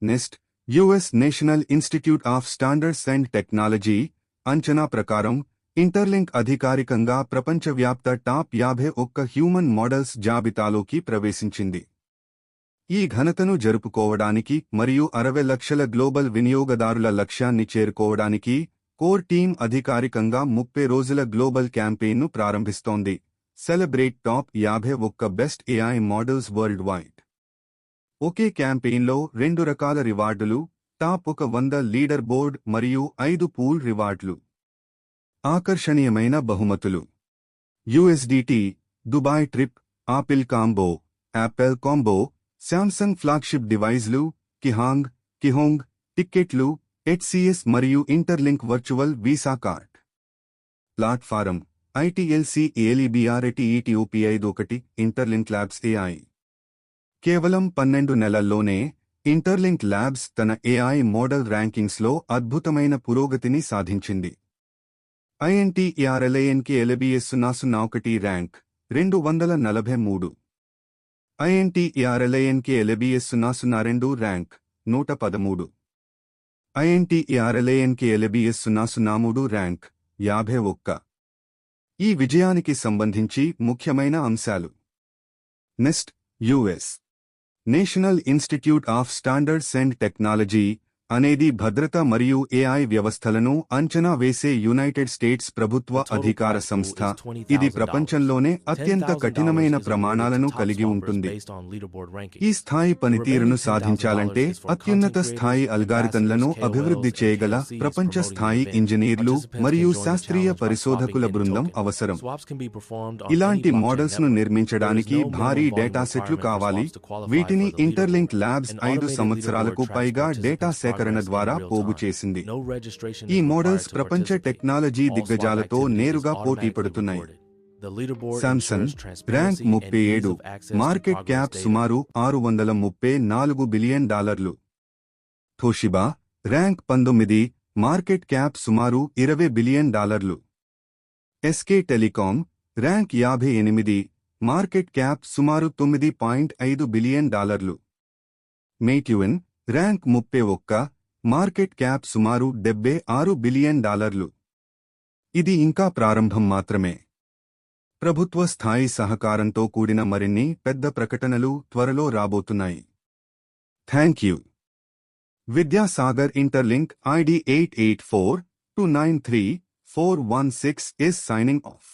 NEFT US national institute of standards and technology అంచనా ప్రకారం Interlink అధికారికంగా ప్రపంచవ్యాప్త టాప్ 51 హ్యూమన్ మోడల్స్ జాబితాలోకి ప్రవేశించింది. ఈ ఘనతను జరుపుకోవడానికి మరియు 60 లక్షల గ్లోబల్ వినియోగదారుల లక్ష్యాన్ని చేరుకోవడానికి కోర్ టీమ్ అధికారికంగా 30 రోజుల గ్లోబల్ క్యాంపెయిన్ను ప్రారంభిస్తోంది. Celebrate top 51 best AI models world wide. ఒకే క్యాంపెయిన్లో 2 రకాల రివార్డులు, టాప్ 100 లీడర్ బోర్డ్ మరియు 5 పూల్ రివార్డులు. ఆకర్షణీయమైన బహుమతులు: USDT, Dubai trip, Apple combo, Apple combo, Samsung flagship డివైజ్లు, కిహోంగ్ టిక్కెట్లు, హెచ్సిఎస్ మరియు Interlink virtual visa card. Platform ITLC ELIBRETETOP51 Interlink Labs AI. కేవలం 12 నెలల్లోనే ఇంటర్లింక్ ల్యాబ్స్ తన ఏఐ మోడల్ ర్యాంకింగ్స్లో అద్భుతమైన పురోగతిని సాధించింది. INTERLINK LBS001 rank 243, INTERLINK LBS002 rank 113, INTERLINK LBS003 rank 51. ఈ విజయానికి సంబంధించి ముఖ్యమైన అంశాలు: NIST US national institute of standards and Technology అనేది భద్రత మరియు ఏఐ వ్యవస్థలను అంచనా వేసే యునైటెడ్ స్టేట్స్ ప్రభుత్వ అధికార సంస్థ. ఇది ప్రపంచంలోనే అత్యంత కఠినమైన ప్రమాణాలను కలిగి ఉంటుంది. ఈ స్థాయి పనితీరును సాధించాలంటే అత్యున్నత స్థాయి అల్గారిథంలను అభివృద్ధి చేయగల ప్రపంచ స్థాయి ఇంజనీర్లు మరియు శాస్త్రీయ పరిశోధకుల బృందం అవసరం. ఇలాంటి మోడల్స్ ను నిర్మించడానికి భారీ డేటాసెట్లు కావాలి. వీటిని ఇంటర్లింక్ ల్యాబ్స్ 5 సంవత్సరాలకు పైగా డేటా సేకరణ ద్వారా పోగు చేసింది. ఈ మోడల్స్ ప్రపంచ టెక్నాలజీ దిగ్గజాలతో నేరుగా పోటీ పడుతున్నాయి. శాంసంగ్ ర్యాంక్ 37, మార్కెట్ క్యాప్ సుమారు $634 billion. Toshiba rank 19, market cap సుమారు $20 billion. SK Telecom rank 58, market cap సుమారు $9.5 billion. Meituan rank 31, market cap సుమారు $76 బిలియన్. ఇది ఇంకా ప్రారంభం మాత్రమే. ప్రభుత్వ స్థాయి సహకారంతో కూడిన మరిన్ని పెద్ద ప్రకటనలు త్వరలో రాబోతున్నాయి. Thank you. Vidyasagar interlink ID 8842934116 is signing off.